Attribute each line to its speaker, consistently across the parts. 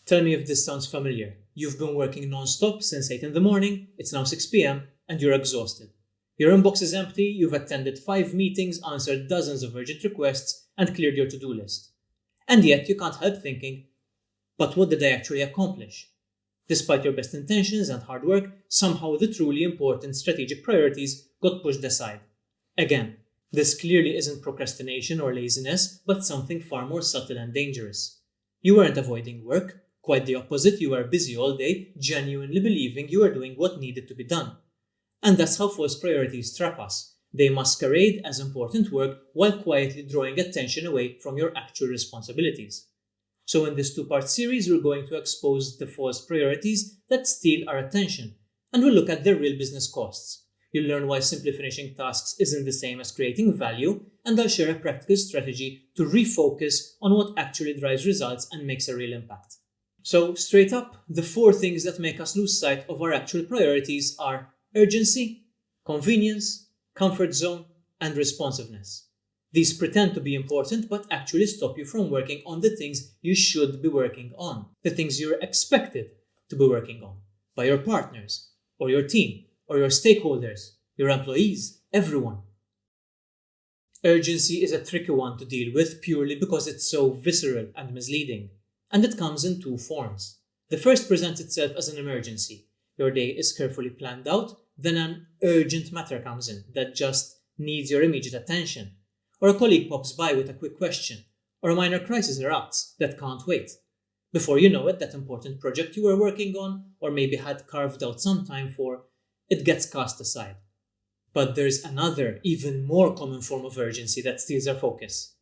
Speaker 1: Tell me if this sounds familiar. You've been working non-stop since 8 in the morning, it's now 6 p.m, and you're exhausted. Your inbox is empty, you've attended 5 meetings, answered dozens of urgent requests, and cleared your to-do list. And yet you can't help thinking, but what did I actually accomplish? Despite your best intentions and hard work, somehow the truly important strategic priorities got pushed aside. Again, this clearly isn't procrastination or laziness, but something far more subtle and dangerous. You weren't avoiding work, quite the opposite, you were busy all day, genuinely believing you were doing what needed to be done. And that's how false priorities trap us. They masquerade as important work while quietly drawing attention away from your actual responsibilities. So in this 2-part series, we're going to expose the false priorities that steal our attention, and we'll look at their real business costs. You'll learn why simply finishing tasks isn't the same as creating value, and I'll share a practical strategy to refocus on what actually drives results and makes a real impact. So straight up, the 4 things that make us lose sight of our actual priorities are urgency, convenience, comfort zone, and responsiveness. These pretend to be important but actually stop you from working on the things you should be working on, the things you're expected to be working on by your partners, or your team, or your stakeholders, your employees, everyone. Urgency is a tricky one to deal with purely because it's so visceral and misleading, and it comes in 2 forms. The first presents itself as an emergency. Your day is carefully planned out, then an urgent matter comes in that just needs your immediate attention. Or a colleague pops by with a quick question, or a minor crisis erupts that can't wait. Before you know it, that important project you were working on, or maybe had carved out some time for, it gets cast aside. But there's another, even more common form of urgency that steals our focus.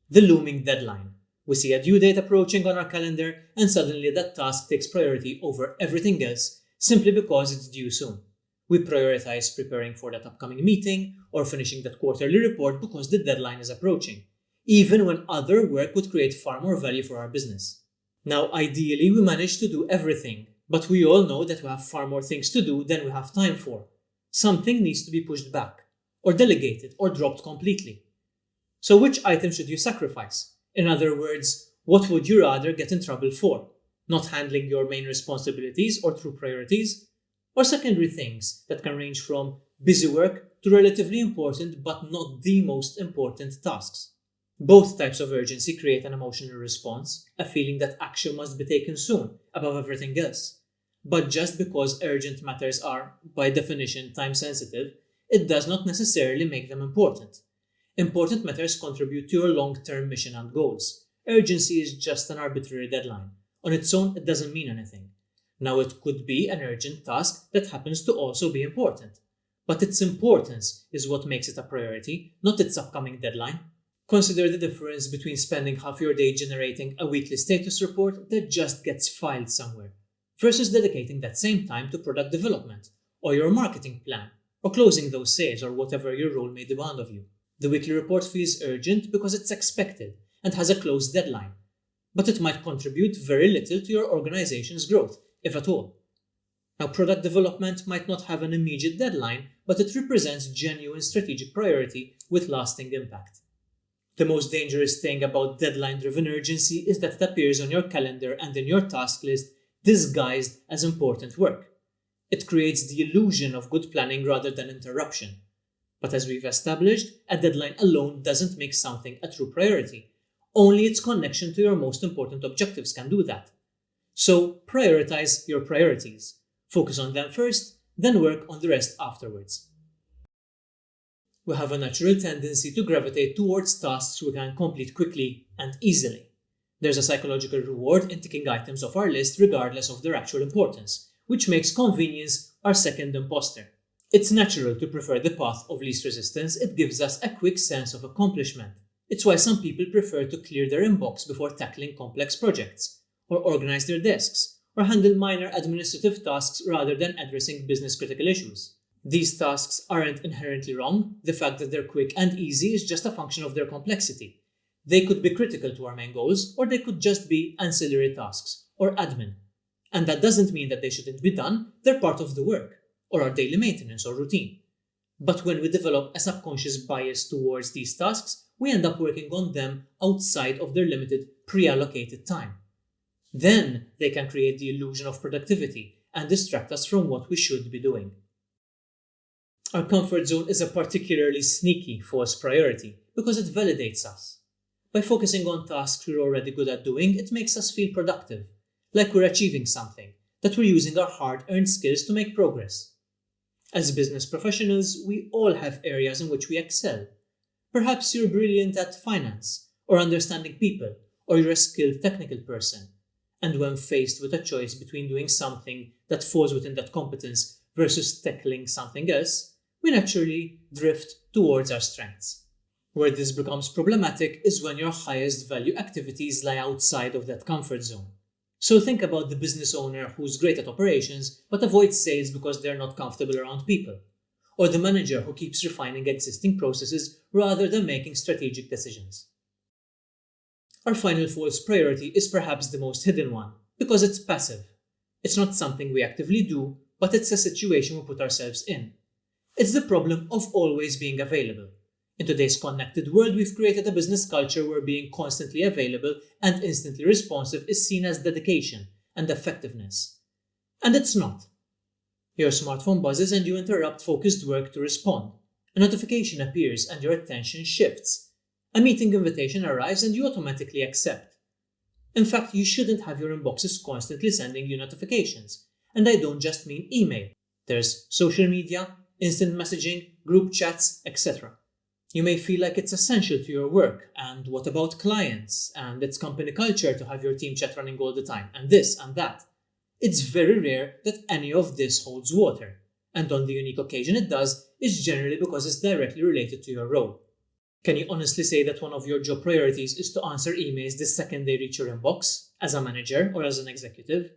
Speaker 1: The looming deadline. We see a due date approaching on our calendar, and suddenly that task takes priority over everything else simply because it's due soon. We prioritize preparing for that upcoming meeting or finishing that quarterly report because the deadline is approaching, even when other work would create far more value for our business. Now, ideally, we manage to do everything, but we all know that we have far more things to do than we have time for. Something needs to be pushed back, or delegated, or dropped completely. So which item should you sacrifice? In other words, what would you rather get in trouble for? Not handling your main responsibilities or true priorities? Or secondary things that can range from busy work to relatively important but not the most important tasks. Both types of urgency create an emotional response, a feeling that action must be taken soon, above everything else. But just because urgent matters are, by definition, time-sensitive, it does not necessarily make them important. Important matters contribute to your long-term mission and goals. Urgency is just an arbitrary deadline. On its own, it doesn't mean anything. Now, it could be an urgent task that happens to also be important. But its importance is what makes it a priority, not its upcoming deadline. Consider the difference between spending half your day generating a weekly status report that just gets filed somewhere, versus dedicating that same time to product development, or your marketing plan, or closing those sales or whatever your role may demand of you. The weekly report feels urgent because it's expected and has a close deadline, but it might contribute very little to your organization's growth, if at all. Now, product development might not have an immediate deadline, but it represents genuine strategic priority with lasting impact. The most dangerous thing about deadline-driven urgency is that it appears on your calendar and in your task list disguised as important work. It creates the illusion of good planning rather than interruption. But as we've established, a deadline alone doesn't make something a true priority. Only its connection to your most important objectives can do that. So prioritize your priorities. Focus on them first, then work on the rest afterwards. We have a natural tendency to gravitate towards tasks we can complete quickly and easily. There's a psychological reward in ticking items off our list regardless of their actual importance, which makes convenience our second imposter. It's natural to prefer the path of least resistance. It gives us a quick sense of accomplishment. It's why some people prefer to clear their inbox before tackling complex projects, or organize their desks, or handle minor administrative tasks rather than addressing business-critical issues. These tasks aren't inherently wrong. The fact that they're quick and easy is just a function of their complexity. They could be critical to our main goals, or they could just be ancillary tasks, or admin. And that doesn't mean that they shouldn't be done. They're part of the work, or our daily maintenance or routine. But when we develop a subconscious bias towards these tasks, we end up working on them outside of their limited pre-allocated time. Then they can create the illusion of productivity and distract us from what we should be doing. Our comfort zone is a particularly sneaky false priority because it validates us. By focusing on tasks we're already good at doing, it makes us feel productive, like we're achieving something, that we're using our hard-earned skills to make progress. As business professionals, we all have areas in which we excel. Perhaps you're brilliant at finance, or understanding people, or you're a skilled technical person. And when faced with a choice between doing something that falls within that competence versus tackling something else, we naturally drift towards our strengths. Where this becomes problematic is when your highest value activities lie outside of that comfort zone. So think about the business owner who's great at operations but avoids sales because they're not comfortable around people, or the manager who keeps refining existing processes rather than making strategic decisions. Our final false priority is perhaps the most hidden one, because it's passive. It's not something we actively do, but it's a situation we put ourselves in. It's the problem of always being available. In today's connected world, we've created a business culture where being constantly available and instantly responsive is seen as dedication and effectiveness. And it's not. Your smartphone buzzes and you interrupt focused work to respond. A notification appears and your attention shifts. A meeting invitation arrives and you automatically accept. In fact, you shouldn't have your inboxes constantly sending you notifications. And I don't just mean email. There's social media, instant messaging, group chats, etc. You may feel like it's essential to your work, and what about clients, and it's company culture to have your team chat running all the time, and this and that. It's very rare that any of this holds water, and on the unique occasion it does, it's generally because it's directly related to your role. Can you honestly say that one of your job priorities is to answer emails the second they reach your inbox, as a manager or as an executive?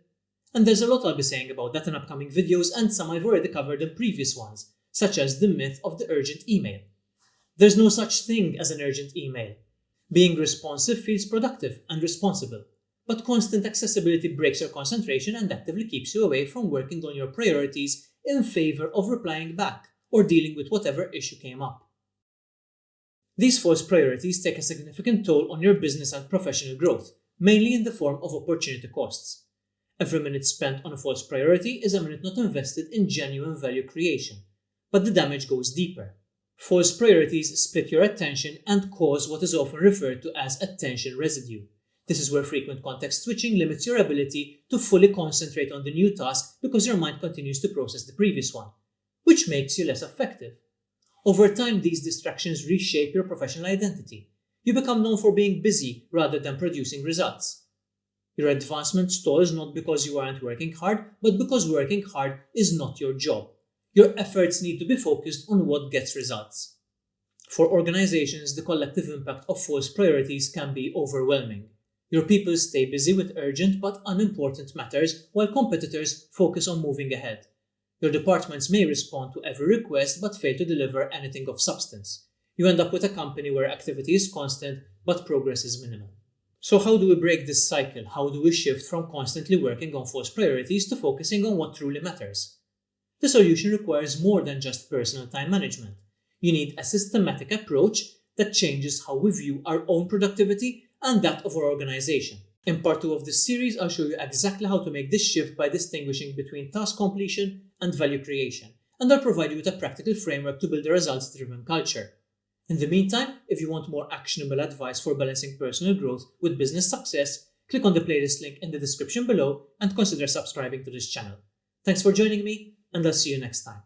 Speaker 1: And there's a lot I'll be saying about that in upcoming videos, and some I've already covered in previous ones, such as the myth of the urgent email. There's no such thing as an urgent email. Being responsive feels productive and responsible, but constant accessibility breaks your concentration and actively keeps you away from working on your priorities in favor of replying back or dealing with whatever issue came up. These false priorities take a significant toll on your business and professional growth, mainly in the form of opportunity costs. Every minute spent on a false priority is a minute not invested in genuine value creation, but the damage goes deeper. False priorities split your attention and cause what is often referred to as attention residue. This is where frequent context switching limits your ability to fully concentrate on the new task because your mind continues to process the previous one, which makes you less effective. Over time, these distractions reshape your professional identity. You become known for being busy rather than producing results. Your advancement stalls not because you aren't working hard, but because working hard is not your job. Your efforts need to be focused on what gets results. For organizations, the collective impact of false priorities can be overwhelming. Your people stay busy with urgent but unimportant matters while competitors focus on moving ahead. Your departments may respond to every request but fail to deliver anything of substance. You end up with a company where activity is constant but progress is minimal. So how do we break this cycle? How do we shift from constantly working on false priorities to focusing on what truly matters? The solution requires more than just personal time management. You need a systematic approach that changes how we view our own productivity and that of our organization. In part 2 of this series, I'll show you exactly how to make this shift by distinguishing between task completion and value creation, and I'll provide you with a practical framework to build a results-driven culture. In the meantime, if you want more actionable advice for balancing personal growth with business success, click on the playlist link in the description below and consider subscribing to this channel. Thanks for joining me, and I'll see you next time.